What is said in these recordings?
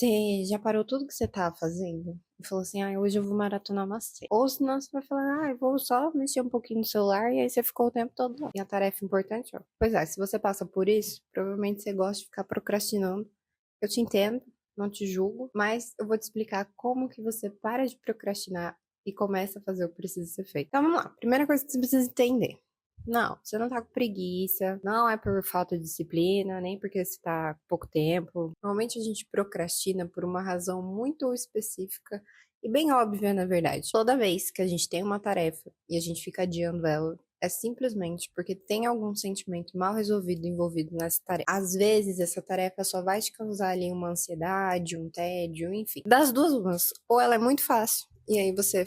Você já parou tudo que você tá fazendo e falou assim: "Ai, hoje eu vou maratonar uma série"? Ou senão você vai falar: "Ai, vou só mexer um pouquinho no celular", e aí você ficou o tempo todo lá. E a tarefa importante, ó. Pois é, se você passa por isso, provavelmente você gosta de ficar procrastinando. Eu te entendo, não te julgo, mas eu vou te explicar como que você para de procrastinar e começa a fazer o que precisa ser feito. Então vamos lá. Primeira coisa que você precisa entender. Não, você não tá com preguiça, não é por falta de disciplina, nem porque você tá com pouco tempo. Normalmente a gente procrastina por uma razão muito específica e bem óbvia, na verdade. Toda vez que a gente tem uma tarefa e a gente fica adiando ela, é simplesmente porque tem algum sentimento mal resolvido envolvido nessa tarefa. Às vezes, essa tarefa só vai te causar ali uma ansiedade, um tédio, enfim. Das duas, umas. Ou ela é muito fácil, e aí você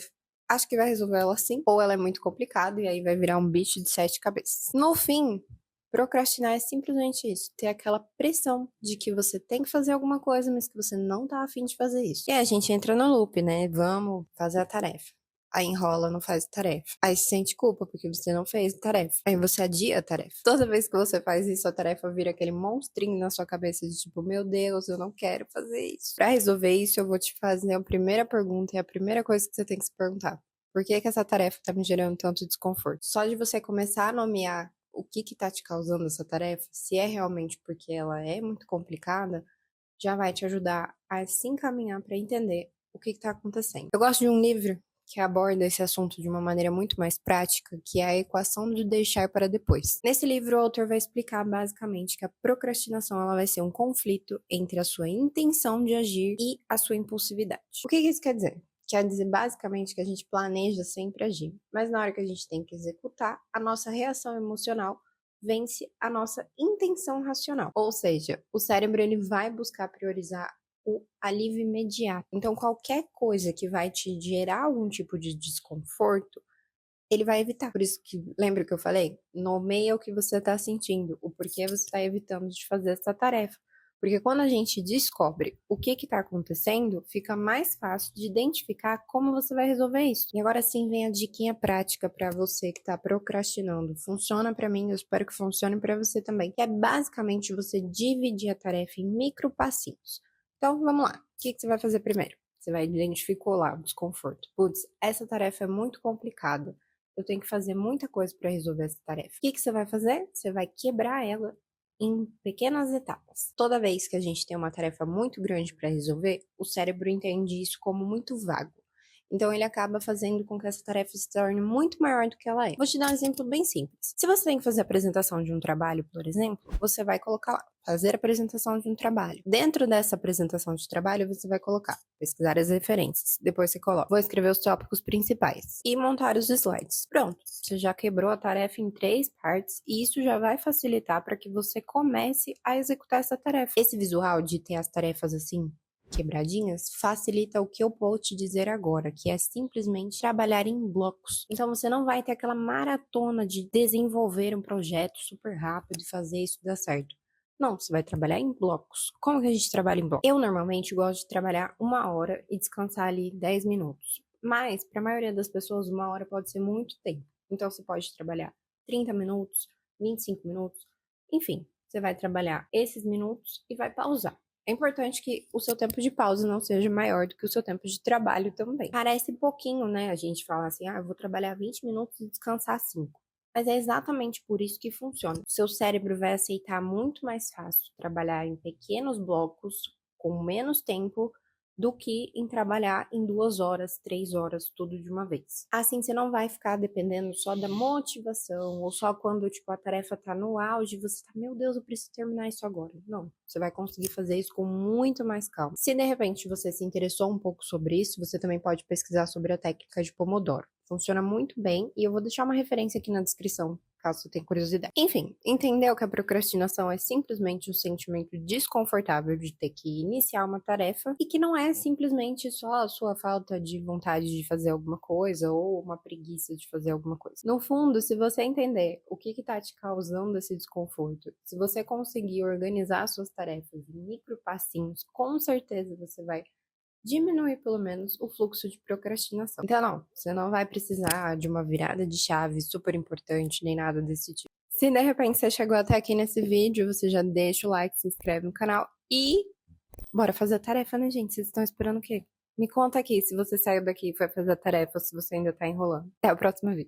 acha que vai resolver ela assim, ou ela é muito complicada e aí vai virar um bicho de 7 cabeças. No fim, procrastinar é simplesmente isso, ter aquela pressão de que você tem que fazer alguma coisa, mas que você não tá afim de fazer isso. E aí a gente entra no loop, né? Vamos fazer a tarefa. Aí enrola, não faz a tarefa. Aí se sente culpa porque você não fez a tarefa. Aí você adia a tarefa. Toda vez que você faz isso, a tarefa vira aquele monstrinho na sua cabeça de tipo, meu Deus, eu não quero fazer isso. Pra resolver isso, eu vou te fazer a primeira pergunta e a primeira coisa que você tem que se perguntar. Por que que essa tarefa tá me gerando tanto desconforto? Só de você começar a nomear o que tá te causando essa tarefa, se é realmente porque ela é muito complicada, já vai te ajudar a se encaminhar para entender o que está acontecendo. Eu gosto de um livro que aborda esse assunto de uma maneira muito mais prática, que é a equação de deixar para depois. Nesse livro, o autor vai explicar basicamente que a procrastinação ela vai ser um conflito entre a sua intenção de agir e a sua impulsividade. O que isso quer dizer? Quer dizer basicamente que a gente planeja sempre agir, mas na hora que a gente tem que executar, a nossa reação emocional vence a nossa intenção racional. Ou seja, o cérebro ele vai buscar priorizar o alívio imediato. Então, qualquer coisa que vai te gerar algum tipo de desconforto, ele vai evitar. Por isso que, lembra que eu falei? Nomeia o que você está sentindo, o porquê você está evitando de fazer essa tarefa. Porque quando a gente descobre o que está acontecendo, fica mais fácil de identificar como você vai resolver isso. E agora sim vem a diquinha prática para você que está procrastinando. Funciona para mim, eu espero que funcione para você também. Que é basicamente você dividir a tarefa em micro passinhos. Então, vamos lá. O que você vai fazer primeiro? Você vai identificar lá o desconforto. Putz, essa tarefa é muito complicada. Eu tenho que fazer muita coisa para resolver essa tarefa. O que você vai fazer? Você vai quebrar ela em pequenas etapas. Toda vez que a gente tem uma tarefa muito grande para resolver, o cérebro entende isso como muito vago. Então ele acaba fazendo com que essa tarefa se torne muito maior do que ela é. Vou te dar um exemplo bem simples. Se você tem que fazer a apresentação de um trabalho, por exemplo, você vai colocar lá, fazer a apresentação de um trabalho. Dentro dessa apresentação de trabalho, você vai colocar, pesquisar as referências. Depois você coloca, vou escrever os tópicos principais e montar os slides. Pronto, você já quebrou a tarefa em 3 partes e isso já vai facilitar para que você comece a executar essa tarefa. Esse visual de ter as tarefas assim quebradinhas facilita o que eu vou te dizer agora, que é simplesmente trabalhar em blocos. Então você não vai ter aquela maratona de desenvolver um projeto super rápido e fazer isso dar certo. Não, você vai trabalhar em blocos. Como que a gente trabalha em blocos? Eu normalmente gosto de trabalhar 1 hora e descansar ali 10 minutos. Mas, para a maioria das pessoas, 1 hora pode ser muito tempo. Então, você pode trabalhar 30 minutos, 25 minutos, enfim. Você vai trabalhar esses minutos e vai pausar. É importante que o seu tempo de pausa não seja maior do que o seu tempo de trabalho também. Parece pouquinho, né? A gente fala assim, eu vou trabalhar 20 minutos e descansar 5. Mas é exatamente por isso que funciona. O seu cérebro vai aceitar muito mais fácil trabalhar em pequenos blocos, com menos tempo, do que em trabalhar em 2 horas, 3 horas, tudo de uma vez. Assim, você não vai ficar dependendo só da motivação, ou só quando, tipo, a tarefa tá no auge, você tá, meu Deus, eu preciso terminar isso agora. Não, você vai conseguir fazer isso com muito mais calma. Se de repente você se interessou um pouco sobre isso, você também pode pesquisar sobre a técnica de Pomodoro. Funciona muito bem e eu vou deixar uma referência aqui na descrição, caso você tenha curiosidade. Enfim, entendeu que a procrastinação é simplesmente um sentimento desconfortável de ter que iniciar uma tarefa e que não é simplesmente só a sua falta de vontade de fazer alguma coisa ou uma preguiça de fazer alguma coisa. No fundo, se você entender o que está te causando esse desconforto, se você conseguir organizar suas tarefas em micro passinhos, com certeza você vai diminuir pelo menos o fluxo de procrastinação. Então, não, você não vai precisar de uma virada de chave super importante, nem nada desse tipo. Se de repente você chegou até aqui nesse vídeo, você já deixa o like, se inscreve no canal e Bora fazer a tarefa, né, gente? Vocês estão esperando o quê? Me conta aqui se você saiu daqui e foi fazer a tarefa ou se você ainda tá enrolando. Até o próximo vídeo.